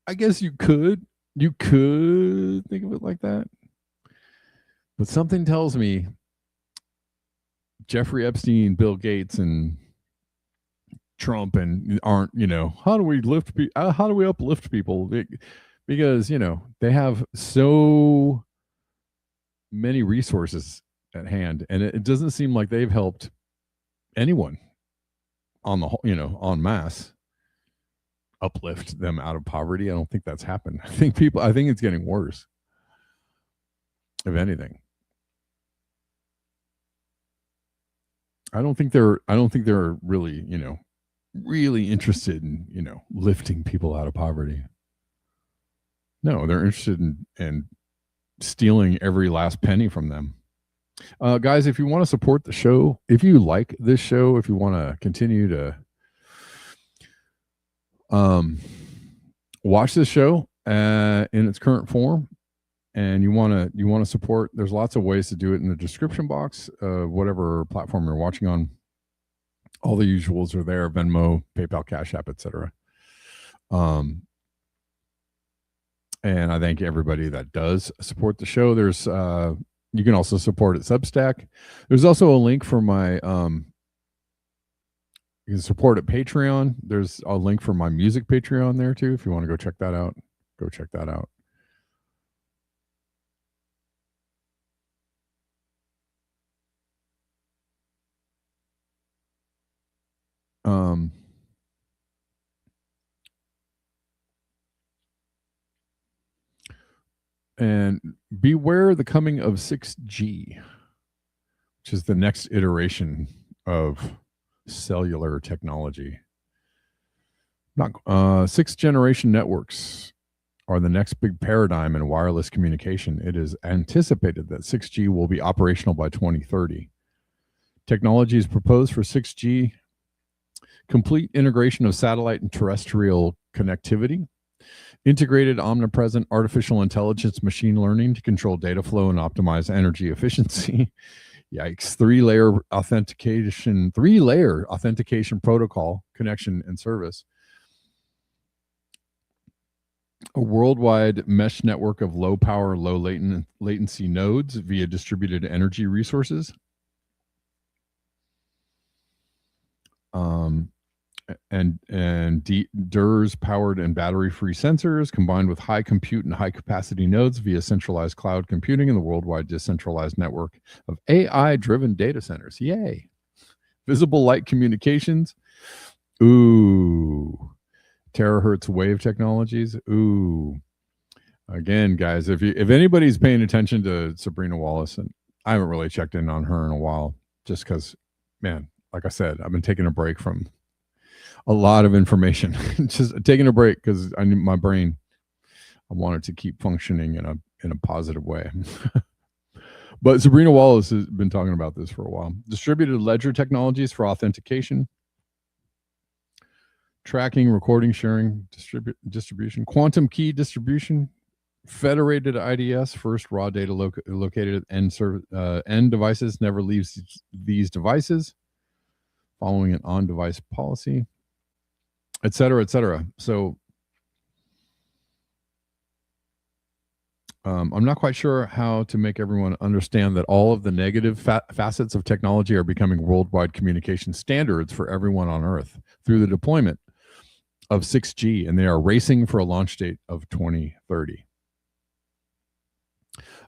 I guess you could think of it like that. But something tells me Jeffrey Epstein, Bill Gates, and Trump aren't, how do we uplift people? Because, they have so many resources at hand, and it doesn't seem like they've helped anyone on the whole, en masse uplift them out of poverty. I don't think that's happened. I think it's getting worse, if anything. I don't think they're really, really interested in, lifting people out of poverty. No, they're interested in stealing every last penny from them. Guys, if you want to support the show, if you like this show, if you want to continue to watch this show in its current form, and you want to support, there's lots of ways to do it in the description box of whatever platform you're watching on. All the usuals are there: Venmo, PayPal, Cash App, etc. And I thank everybody that does support the show. There's you can also support at Substack. There's also a link for my you can support at Patreon. There's a link for my music Patreon there too. If you want to go check that out, go check that out. And beware the coming of 6G, which is the next iteration of cellular technology. Sixth generation networks are the next big paradigm in wireless communication. It is anticipated that 6G will be operational by 2030. Technologies proposed for 6G: complete integration of satellite and terrestrial connectivity, integrated omnipresent artificial intelligence machine learning to control data flow and optimize energy efficiency. Yikes. Three-layer authentication protocol, connection and service. A worldwide mesh network of low power, low latency nodes via distributed energy resources. And DERS powered and battery-free sensors combined with high compute and high capacity nodes via centralized cloud computing and the worldwide decentralized network of AI-driven data centers. Yay. Visible light communications. Ooh. Terahertz wave technologies. Ooh. Again, guys, if anybody's paying attention to Sabrina Wallace, and I haven't really checked in on her in a while, just because, man, like I said, I've been taking a break from a lot of information. Just taking a break because I need my brain. I want it to keep functioning in a positive way. But Sabrina Wallace has been talking about this for a while. Distributed ledger technologies for authentication, tracking, recording, sharing, distribution, quantum key distribution, federated IDS, first raw data located at end devices, never leaves these devices, following an on-device policy, et cetera, et cetera. So I'm not quite sure how to make everyone understand that all of the negative facets of technology are becoming worldwide communication standards for everyone on Earth through the deployment of 6G, and they are racing for a launch date of 2030.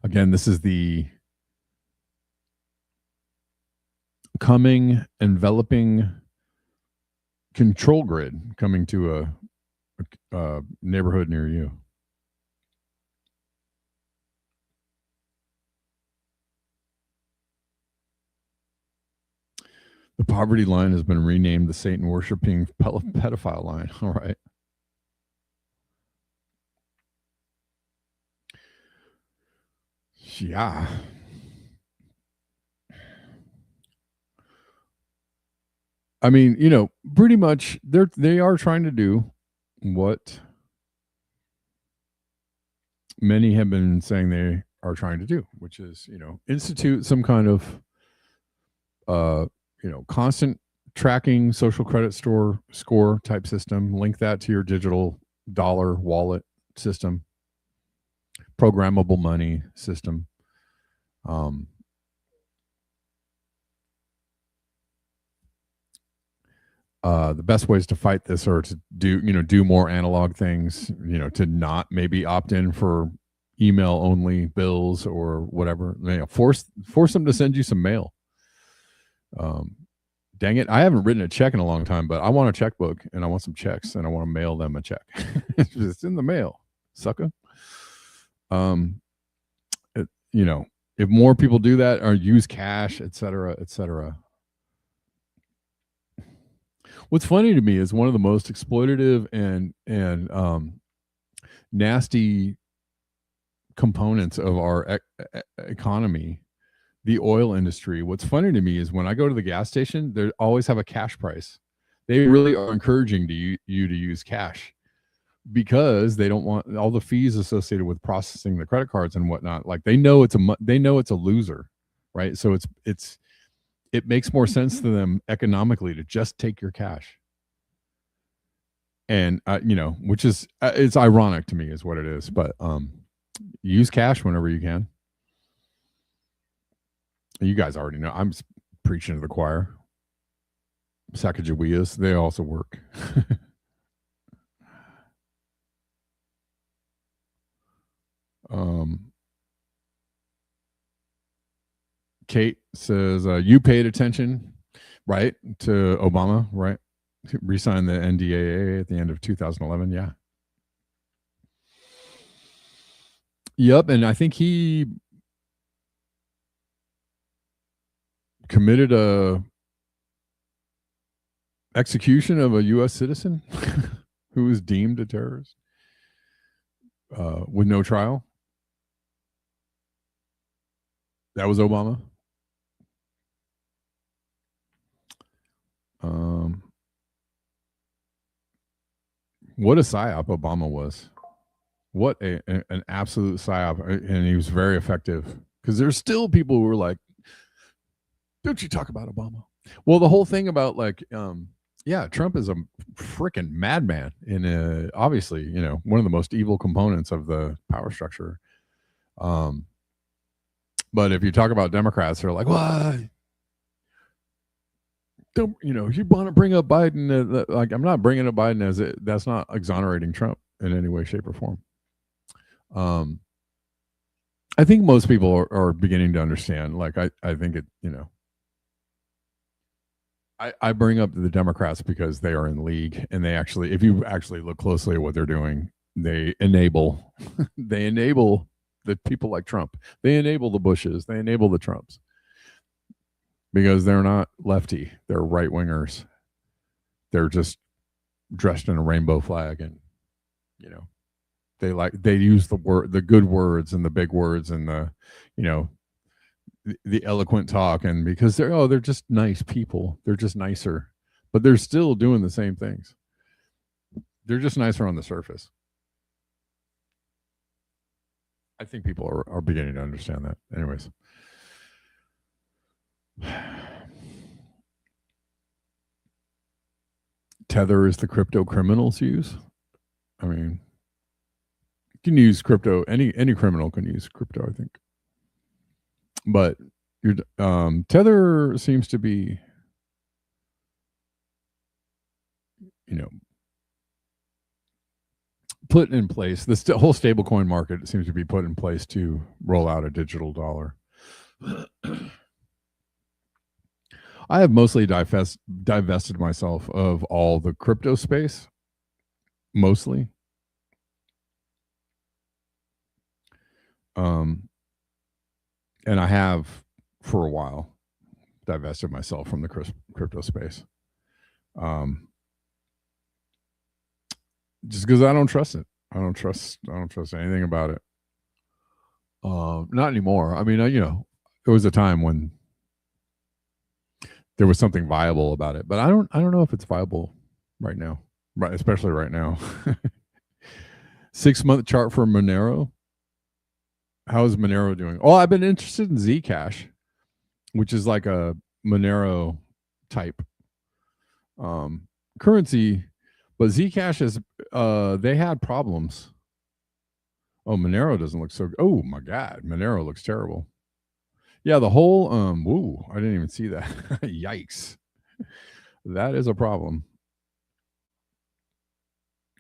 Again, this is the coming enveloping control grid coming to a neighborhood near you. The poverty line has been renamed the Satan worshiping pedophile line. All right. Yeah. I mean, pretty much they are trying to do what many have been saying they are trying to do, which is, institute some kind of constant tracking social credit score type system, link that to your digital dollar wallet system, programmable money system. The best ways to fight this are to do more analog things, to not maybe opt in for email only bills or whatever. Force them to send you some mail. Dang it, I haven't written a check in a long time, but I want a checkbook and I want some checks and I want to mail them a check. It's in the mail, sucker. If more people do that or use cash, et cetera, et cetera. What's funny to me is one of the most exploitative and nasty components of our economy, the oil industry. What's funny to me is when I go to the gas station, they always have a cash price. They really are encouraging you to use cash because they don't want all the fees associated with processing the credit cards and whatnot. Like they know it's a loser, right? So it makes more sense to them economically to just take your cash. And which is it's ironic to me is what it is, but use cash whenever you can. You guys already know I'm preaching to the choir. Sacagaweas, they also work. Kate says you paid attention, right, to Obama, right? Re-signed the NDAA at the end of 2011. Yeah. Yep, and I think he committed a execution of a U.S. citizen who was deemed a terrorist with no trial. That was Obama. What a psyop Obama was. What an absolute psyop. And he was very effective because there's still people who are like, don't you talk about Obama? Well, the whole thing about like, Trump is a freaking madman in obviously, one of the most evil components of the power structure. But if you talk about Democrats, they're like, what? Don't you want to bring up Biden? Like, I'm not bringing up Biden as that's not exonerating Trump in any way, shape, or form. I think most people are beginning to understand. Like, I think it, I bring up the Democrats because they are in league, and they actually, if you actually look closely at what they're doing, they enable, they enable the people like Trump. They enable the Bushes. They enable the Trumps. Because they're not lefty, they're right wingers. They're just dressed in a rainbow flag, and they use the good words and the big words and the the eloquent talk, and because they're just nice people. They're just nicer, but they're still doing the same things. They're just nicer on the surface. I think people are beginning to understand that. Anyways. Tether is the crypto criminals use. I mean, can use crypto. Any criminal can use crypto, I think. But your Tether seems to be, put in place. The whole stablecoin market seems to be put in place to roll out a digital dollar. I have mostly divested myself of all the crypto space, mostly. And I have, for a while, divested myself from the crypto space. Just because I don't trust it. I don't trust anything about it. Not anymore. I mean, there was a time when there was something viable about it, but I don't know if it's viable right now. Right, especially right now. 6-month chart for Monero. How is Monero doing? Oh, I've been interested in Zcash, which is like a Monero type currency, but Zcash is they had problems. Oh, Monero doesn't look so. Oh my God, Monero looks terrible. Yeah, the whole woo, I didn't even see that. Yikes. That is a problem.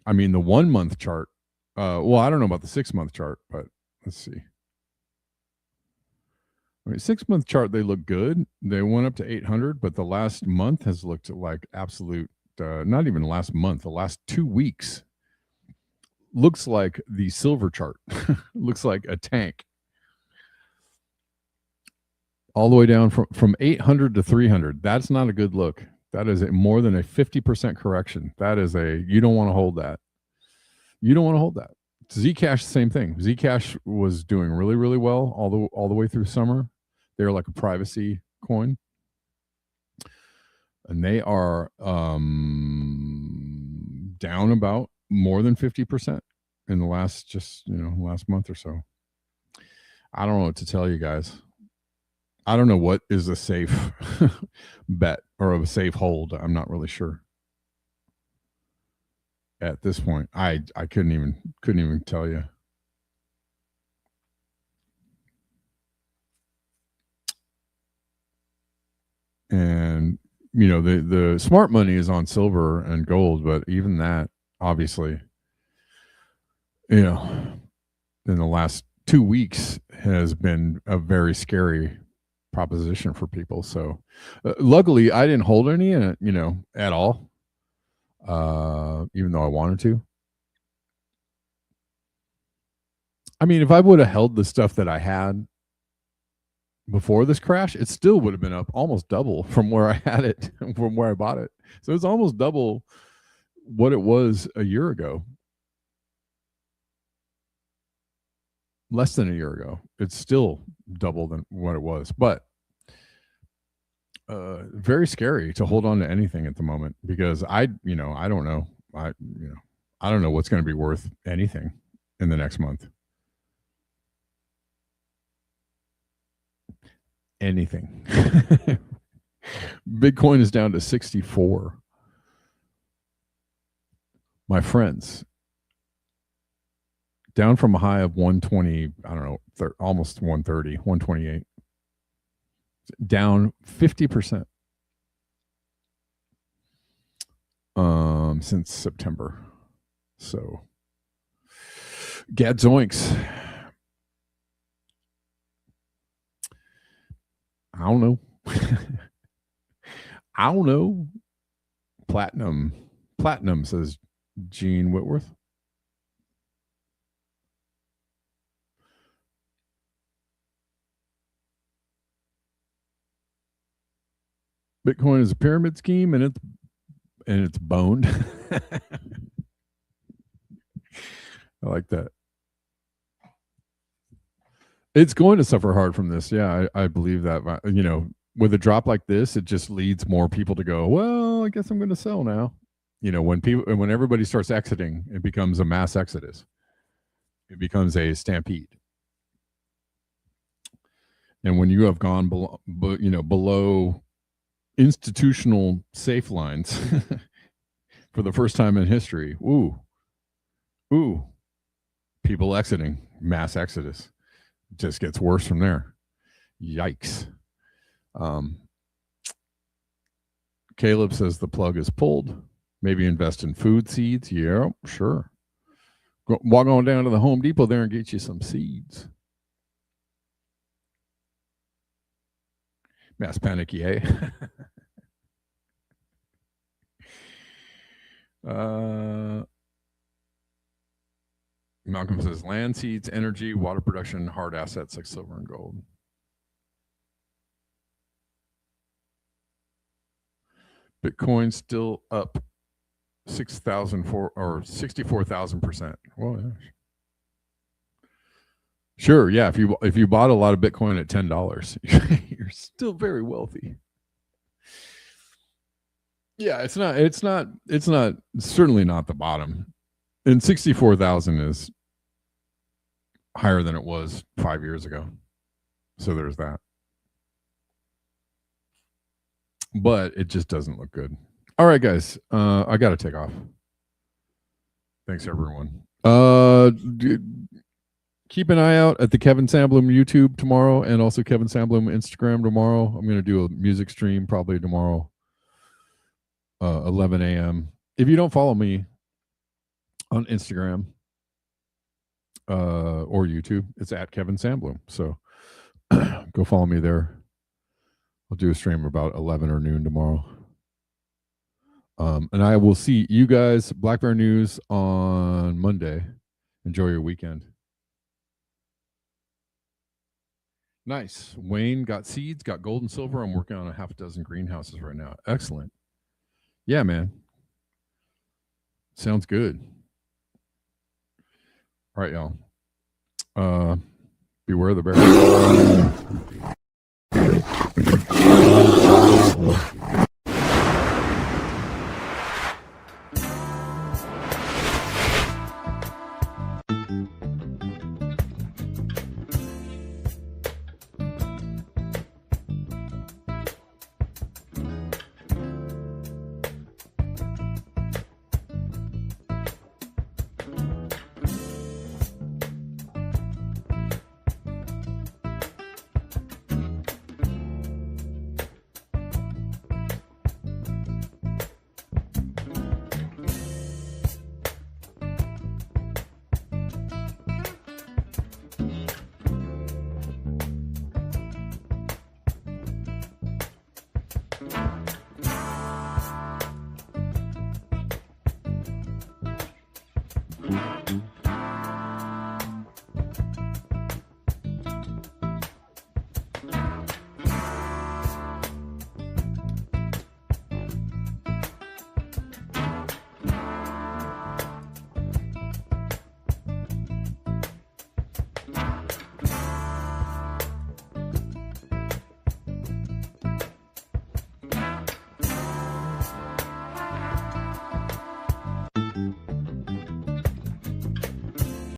I mean, the 1-month chart. Well, I don't know about the 6-month chart, but let's see. I mean, 6-month chart, they look good. They went up to 800, but the last month has looked like absolute, not even last month, the last 2 weeks looks like the silver chart. Looks like a tank. All the way down from 800 to 300. That's not a good look. That is more than a 50% correction. That is you don't want to hold that. You don't want to hold that. Zcash, same thing. Zcash was doing really, really well all the way through summer. They're like a privacy coin. And they are down about more than 50% in the last last month or so. I don't know what to tell you guys. I don't know what is a safe bet or a safe hold. I'm not really sure. At this point, I couldn't even tell you. And the smart money is on silver and gold, but even that, obviously, in the last 2 weeks has been a very scary proposition for people. So luckily I didn't hold any in it, at all. Even though I wanted to. I mean, if I would have held the stuff that I had before this crash, it still would have been up almost double from where I had it, from where I bought it. So it's almost double what it was a year ago. Less than a year ago. It's still double than what it was, but very scary to hold on to anything at the moment because I don't know. I don't know what's going to be worth anything in the next month. Anything. Bitcoin is down to 64. My friends, down from a high of 120, I don't know, almost 130, 128. Down 50% since September. So gadzoinks. I don't know. I don't know. Platinum, says Gene Whitworth. Bitcoin is a pyramid scheme and it's boned. I like that. It's going to suffer hard from this. Yeah, I believe that. With a drop like this, it just leads more people to go, well, I guess I'm going to sell now. When everybody starts exiting, it becomes a mass exodus. It becomes a stampede. And when you have gone below institutional safe lines for the first time in history, people exiting, mass exodus. It just gets worse from there. Yikes. Caleb says the plug is pulled. Maybe invest in food seeds. Yeah, sure. Walk on down to the Home Depot there and get you some seeds. Mass panic, yay. Malcolm says land, seeds, energy, water production, hard assets like silver and gold. Bitcoin still up 64,000%. Well, yeah. Sure, yeah. If you bought a lot of Bitcoin at $10, you're still very wealthy. Yeah, it's certainly not the bottom. And 64,000 is higher than it was 5 years ago. So there's that. But it just doesn't look good. All right, guys. I got to take off. Thanks, everyone. Keep an eye out at the Kevin Sandbloom YouTube tomorrow and also Kevin Sandbloom Instagram tomorrow. I'm going to do a music stream probably tomorrow, 11 a.m. If you don't follow me on Instagram or YouTube, it's at Kevin Sandbloom. So go follow me there. I'll do a stream about 11 or noon tomorrow. And I will see you guys, Black Bear News, on Monday. Enjoy your weekend. Nice. Wayne got seeds, got gold and silver. I'm working on a half dozen greenhouses right now. Excellent. Yeah, man. Sounds good. All right, y'all. Beware the bear.